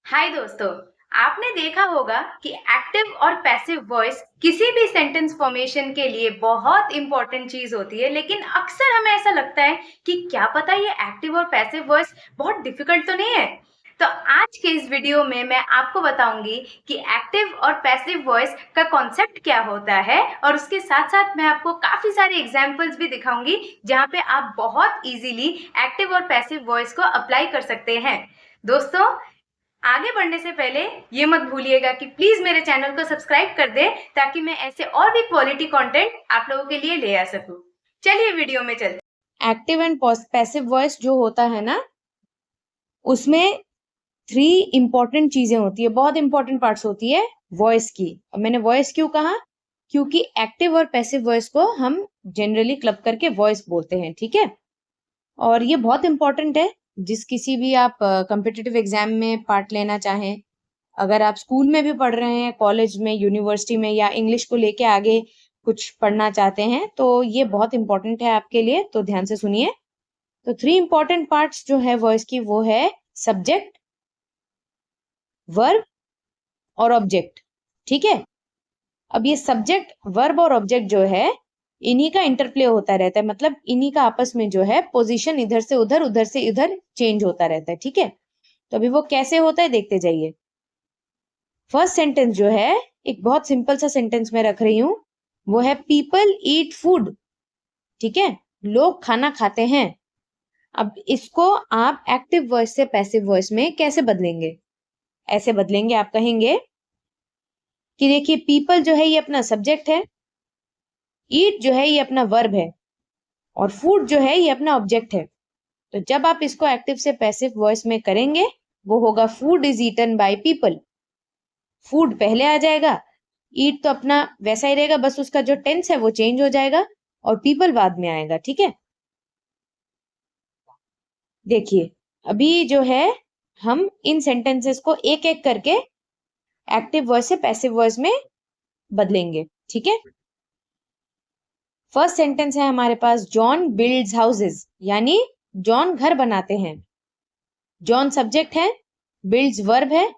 हाय दोस्तों। आपने देखा होगा कि एक्टिव और पैसिव वॉइस किसी भी सेंटेंस फॉर्मेशन के लिए बहुत इंपॉर्टेंट चीज होती है, लेकिन अक्सर हमें ऐसा लगता है कि क्या पता ये एक्टिव और पैसिव वॉइस बहुत डिफिकल्ट तो नहीं है। तो आज के इस वीडियो में मैं आपको बताऊंगी कि एक्टिव और पैसिव वॉइस का कॉन्सेप्ट क्या होता है, और उसके साथ साथ मैं आपको काफी सारे एग्जांपल्स भी दिखाऊंगी जहां पे आप बहुत इजीली एक्टिव और पैसिव वॉइस को अप्लाई कर सकते हैं। दोस्तों, आगे बढ़ने से पहले ये मत भूलिएगा कि प्लीज मेरे चैनल को सब्सक्राइब कर दे, ताकि मैं ऐसे और भी क्वालिटी कंटेंट आप लोगों के लिए ले आ सकूं। चलिए वीडियो में चलते। एक्टिव एंड पैसिव वॉइस जो होता है ना, उसमें 3 इंपॉर्टेंट चीजें होती है, बहुत इंपॉर्टेंट पार्ट्स होती है वॉइस की। अब मैंने वॉइस क्यों कहा? क्योंकि एक्टिव और पैसिव वॉइस को हम जनरली क्लब करके वॉइस बोलते हैं, ठीक है। और ये बहुत इंपॉर्टेंट है, जिस किसी भी आप कॉम्पिटिटिव एग्जाम में पार्ट लेना चाहें, अगर आप स्कूल में भी पढ़ रहे हैं, कॉलेज में, यूनिवर्सिटी में, या इंग्लिश को लेके आगे कुछ पढ़ना चाहते हैं, तो ये बहुत इंपॉर्टेंट है आपके लिए। तो ध्यान से सुनिए। तो 3 इंपॉर्टेंट पार्ट्स जो है वॉइस की, वो है सब्जेक्ट, वर्ब और ऑब्जेक्ट, ठीक है। अब ये सब्जेक्ट, वर्ब और ऑब्जेक्ट जो है, इन्हीं का इंटरप्ले होता रहता है, मतलब इन्हीं का आपस में जो है पोजीशन इधर से उधर, उधर से इधर चेंज होता रहता है, ठीक है। तो अभी वो कैसे होता है देखते जाइए। फर्स्ट सेंटेंस जो है, एक बहुत सिंपल सा सेंटेंस मैं रख रही हूं, वो है पीपल ईट फूड, ठीक है। लोग खाना खाते हैं। अब इसको आप एक्टिव वॉइस से पैसिव वॉइस में कैसे बदलेंगे? ऐसे बदलेंगे, आप कहेंगे कि देखिए, पीपल जो है ये अपना सब्जेक्ट है, ईट जो है ये अपना वर्ब है, और फूड जो है ये अपना ऑब्जेक्ट है। तो जब आप इसको एक्टिव से पैसिव वॉइस में करेंगे, वो होगा food is eaten by people. Food पहले आ जाएगा, ईट तो अपना वैसा ही रहेगा, बस उसका जो टेंस है वो चेंज हो जाएगा, और पीपल बाद में आएगा, ठीक है। देखिए, अभी जो है हम इन सेंटेंसेस को एक एक करके एक्टिव वॉइस से पैसिव वॉइस में बदलेंगे, ठीक है। फर्स्ट सेंटेंस है हमारे पास, जॉन बिल्ड्स हाउसेस, यानी जॉन घर बनाते हैं। जॉन सब्जेक्ट है, बिल्ड्स वर्ब है,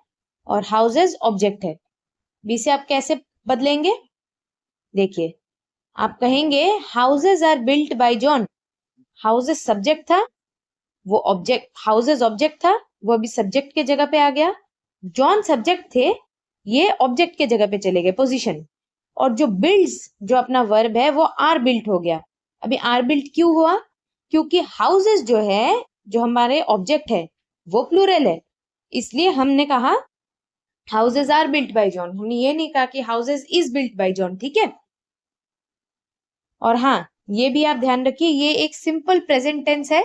और हाउसेस ऑब्जेक्ट है। बी से आप कैसे बदलेंगे? देखिए, आप कहेंगे houses are built by John. Houses subject था, वो ऑब्जेक्ट, हाउसेस ऑब्जेक्ट था, वो अभी सब्जेक्ट के जगह पे आ गया। जॉन सब्जेक्ट थे, ये ऑब्जेक्ट के जगह पे चले गए, पोजीशन। और जो बिल्ड्स, जो अपना वर्ब है, वो आर बिल्ट हो गया। अभी आर बिल्ट क्यों हुआ? क्योंकि हाउसेस जो है, जो हमारे ऑब्जेक्ट है, वो प्लूरल है, इसलिए हमने कहा houses are built by John. हमने ये नहीं कहा कि houses is built by John, ठीक है। और हाँ, ये भी आप ध्यान रखिए, ये एक सिंपल प्रेजेंट टेंस है।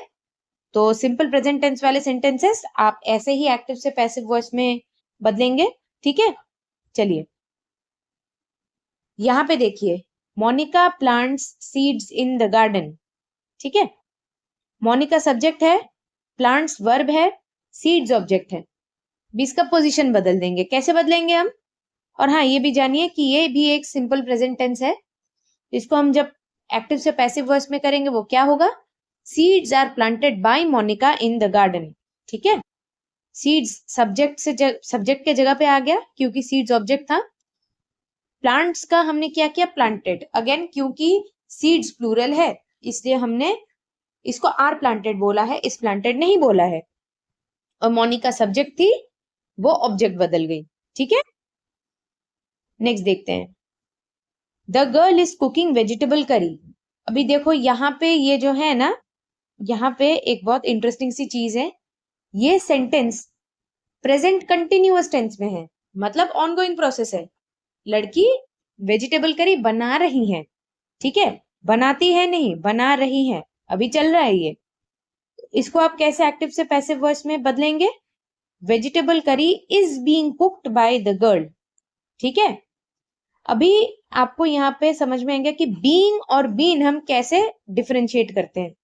तो सिंपल प्रेजेंट टेंस वाले सेंटेंसेस आप ऐसे ही एक्टिव से पैसिव वॉइस में बदलेंगे, ठीक है। चलिए, यहां पे देखिए, Monica plants seeds in the garden, ठीक है। मोनिका सब्जेक्ट है, प्लांट्स वर्ब है, सीड्स ऑब्जेक्ट है। भी इसका पोजीशन बदल देंगे। कैसे बदलेंगे हम? और हाँ, ये भी जानिए कि ये भी एक सिंपल प्रेजेंट टेंस है। इसको हम जब एक्टिव से पैसिव वॉइस में करेंगे, वो क्या होगा? Seeds are planted by Monica in the garden, ठीक है। सीड्स सब्जेक्ट से सब्जेक्ट के जगह पे आ गया, क्योंकि सीड्स ऑब्जेक्ट था। प्लांट्स का हमने क्या किया? प्लांटेड। अगेन, क्योंकि सीड्स प्लूरल है, इसलिए हमने इसको आर प्लांटेड बोला है, इस प्लांटेड नहीं बोला है। और मोनिका सब्जेक्ट थी, वो ऑब्जेक्ट बदल गई, ठीक है। नेक्स्ट देखते हैं, the girl is cooking vegetable curry. अभी देखो, यहाँ पे ये जो है ना, यहाँ पे एक बहुत इंटरेस्टिंग सी चीज है। ये सेंटेंस प्रेजेंट कंटिन्यूअस टेंस में है, मतलब ऑनगोइंग प्रोसेस है। लड़की वेजिटेबल करी बना रही है, ठीक है। बनाती है नहीं, बना रही है, अभी चल रहा है ये। इसको आप कैसे एक्टिव से पैसिव वॉइस में बदलेंगे? Vegetable curry is being cooked by the girl, ठीक है। अभी आपको यहाँ पे समझ में आएगा कि बीइंग और बीन हम कैसे डिफरेंशिएट करते हैं।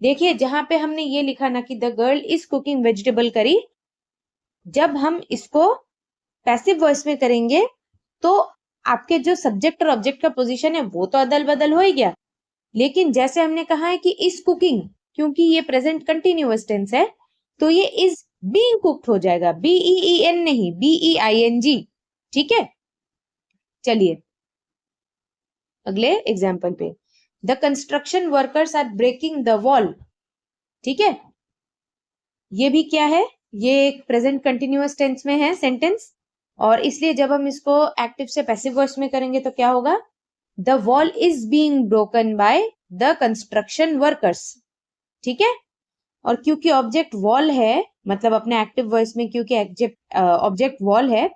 देखिए, जहां पे हमने ये लिखा ना कि the girl is cooking vegetable curry, जब हम इसको पैसिव वॉइस में करेंगे, तो आपके जो सब्जेक्ट और ऑब्जेक्ट का पोजीशन है वो तो अदल बदल हो ही गया। लेकिन जैसे हमने कहा है कि इज कुकिंग, क्योंकि ये प्रेजेंट कंटिन्यूअस टेंस है, तो ये इज बीइंग कुक्ड हो जाएगा, BEEN नहीं, BEING। ठीक है, चलिए अगले एग्जाम्पल पे, the construction workers are breaking the wall. ठीक है, ये भी क्या है, ये एक प्रेजेंट कंटिन्यूअस टेंस में है सेंटेंस, और इसलिए जब हम इसको एक्टिव से पैसिव वॉइस में करेंगे तो क्या होगा, the wall is being broken by the construction workers. ठीक है, और क्योंकि ऑब्जेक्ट वॉल है, मतलब अपने एक्टिव वॉइस में क्योंकि ऑब्जेक्ट वॉल है,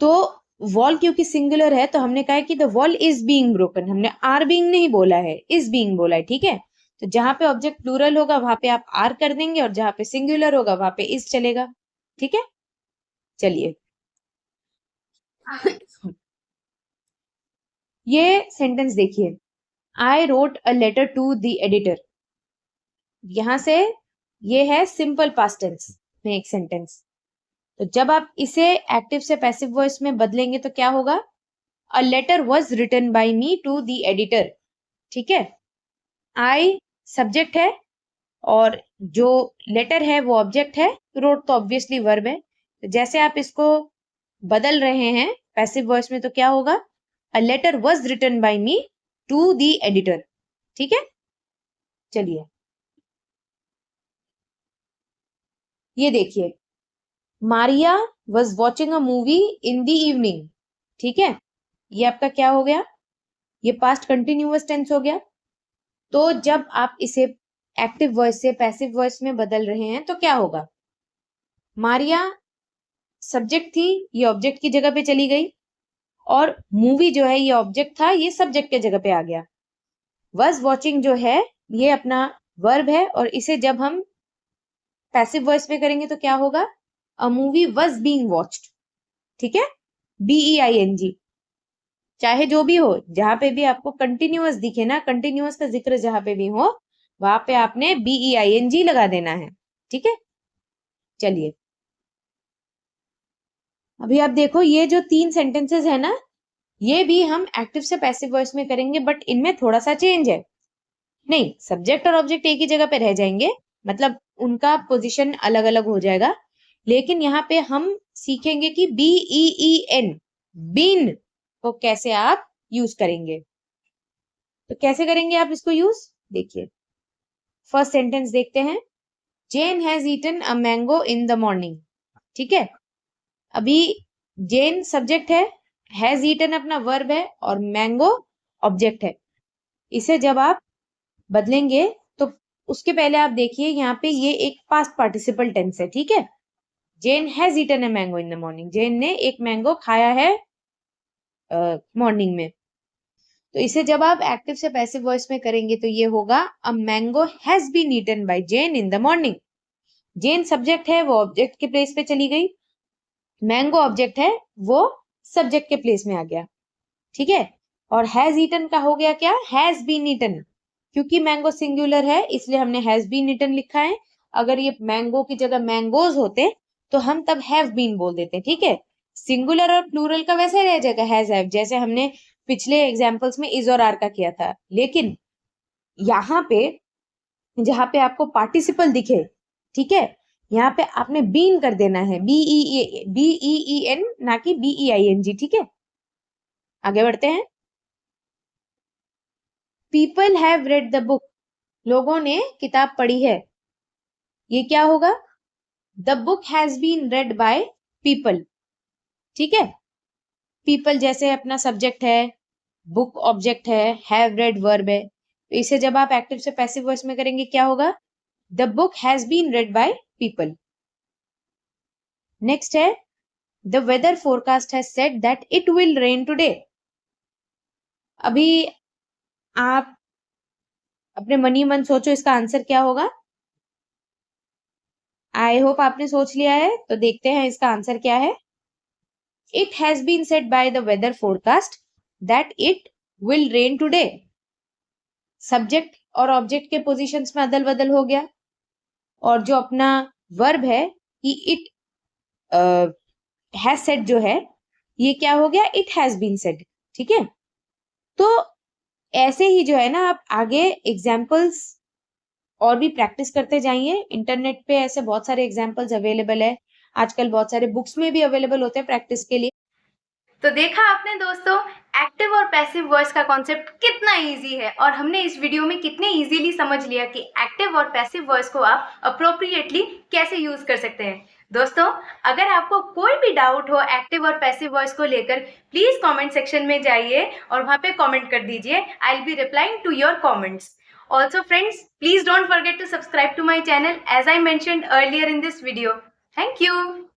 तो वॉल क्योंकि सिंगुलर है तो हमने कहा है कि the wall is being broken, हमने आर बीइंग नहीं बोला है, इज बीइंग बोला है। ठीक है, तो जहां पे ऑब्जेक्ट प्लूरल होगा वहां पे आप आर कर देंगे, और जहां पे सिंगुलर होगा वहां पे इज चलेगा। ठीक है, चलिए ये सेंटेंस देखिए, I wrote a letter to the editor. यहां से ये है सिंपल पास्ट टेंस में एक सेंटेंस, तो जब आप इसे एक्टिव से पैसिव वॉइस में बदलेंगे तो क्या होगा, a letter was written by me to the editor. ठीक है, आई सब्जेक्ट है और जो लेटर है वो ऑब्जेक्ट है, रोट तो ऑब्वियसली वर्ब है, तो जैसे आप इसको बदल रहे हैं पैसिव वॉइस में तो क्या होगा, a letter was written by me to the editor. ठीक है, चलिए ये देखिए, Maria was watching a movie in the evening. ठीक है, ये आपका क्या हो गया, ये पास्ट कंटिन्यूअस टेंस हो गया। तो जब आप इसे एक्टिव वॉइस से पैसिव वॉइस में बदल रहे हैं तो क्या होगा, मारिया सब्जेक्ट थी, ये ऑब्जेक्ट की जगह पे चली गई, और मूवी जो है ये ऑब्जेक्ट था, ये सब्जेक्ट के जगह पे आ गया। वॉज वॉचिंग जो है ये अपना वर्ब है, और इसे जब हम पैसिव वॉइस में करेंगे तो क्या होगा, a movie was being watched. ठीक है, BEING। चाहे जो भी हो, जहां पे भी आपको कंटिन्यूअस दिखे ना, कंटिन्यूअस का जिक्र जहां पे भी हो वहां पे आपने BEING लगा देना है। ठीक है, चलिए अभी आप देखो, ये जो 3 सेंटेंसेस है ना, ये भी हम एक्टिव से पैसिव वॉइस में करेंगे, बट इनमें थोड़ा सा चेंज है। नहीं, सब्जेक्ट और ऑब्जेक्ट एक ही जगह पे रह जाएंगे, मतलब उनका पोजीशन अलग अलग हो जाएगा, लेकिन यहाँ पे हम सीखेंगे कि BEEN, बीन को कैसे आप यूज करेंगे। तो कैसे करेंगे आप इसको यूज, देखिए फर्स्ट सेंटेंस देखते हैं, Jane has eaten a mango in the morning. ठीक है, अभी जेन सब्जेक्ट है, हैज ईटन अपना वर्ब है, और मैंगो ऑब्जेक्ट है। इसे जब आप बदलेंगे तो उसके पहले आप देखिए यहाँ पे ये एक पास्ट पार्टिसिपल टेंस है। ठीक है, Jane has eaten a mango in the morning, Jane ने एक मैंगो खाया है मॉर्निंग में। तो इसे जब आप एक्टिव से पैसिव वॉइस में करेंगे तो ये होगा, a mango has been eaten by Jane in the morning. Jane subject है, वो ऑब्जेक्ट के प्लेस पे चली गई, मैंगो ऑब्जेक्ट है, वो सब्जेक्ट के प्लेस में आ गया। ठीक है, और हैज ईटन का हो गया क्या, हैज बीन ईटन, क्योंकि मैंगो सिंगुलर है इसलिए हमने हैज बीन ईटन लिखा है। अगर ये मैंगो की जगह मैंगोज होते तो हम तब हैव बीन बोल देते। ठीक है, सिंगुलर और प्लूरल का वैसे रह जाएगा हैज हैव, जैसे हमने पिछले एग्जाम्पल्स में इज और आर का किया था, लेकिन यहाँ पे जहां पे आपको पार्टिसिपल दिखे, ठीक है, यहाँ पे आपने बीन कर देना है, BEEN ना कि BEING। ठीक है, आगे बढ़ते हैं, people have read the book, लोगों ने किताब पढ़ी है। ये क्या होगा, the book has been read by people. ठीक है, पीपल जैसे अपना सब्जेक्ट है, बुक ऑब्जेक्ट है, हैव रेड वर्ब है, तो इसे जब आप एक्टिव से पैसिव वॉइस में करेंगे क्या होगा, the book has been read by people. Next है, the weather forecast has said that it will rain today. अभी आप अपने मन ही मन सोचो इसका आंसर क्या होगा। आई होप आपने सोच लिया है, तो देखते हैं इसका आंसर क्या है। It has been said by the weather forecast that it will rain today. Subject और ऑब्जेक्ट के पोजीशंस में अदल बदल हो गया, और जो अपना वर्ब है कि इट हैज सेड जो है, ये क्या हो गया, इट हैज बीन सेड। ठीक है, तो ऐसे ही जो है ना, आप आगे एग्जाम्पल्स और भी प्रैक्टिस करते जाइए। इंटरनेट पे ऐसे बहुत सारे एग्जाम्पल्स अवेलेबल है, आजकल बहुत सारे बुक्स में भी अवेलेबल होते हैं प्रैक्टिस के लिए। तो देखा आपने दोस्तों, एक्टिव और पैसिव वॉइस का कॉन्सेप्ट कितना इजी है और हमने इस वीडियो में कितने इजीली समझ लिया कि एक्टिव और पैसिव वॉइस को आप अप्रोप्रिएटली कैसे यूज कर सकते हैं। दोस्तों, अगर आपको कोई भी डाउट हो एक्टिव और पैसिव वॉइस को लेकर, प्लीज कमेंट सेक्शन में जाइए और वहां पे कमेंट कर दीजिए। I will be replying to your comments. Also friends, please don't forget to subscribe to my channel as I mentioned earlier in this video. Thank you.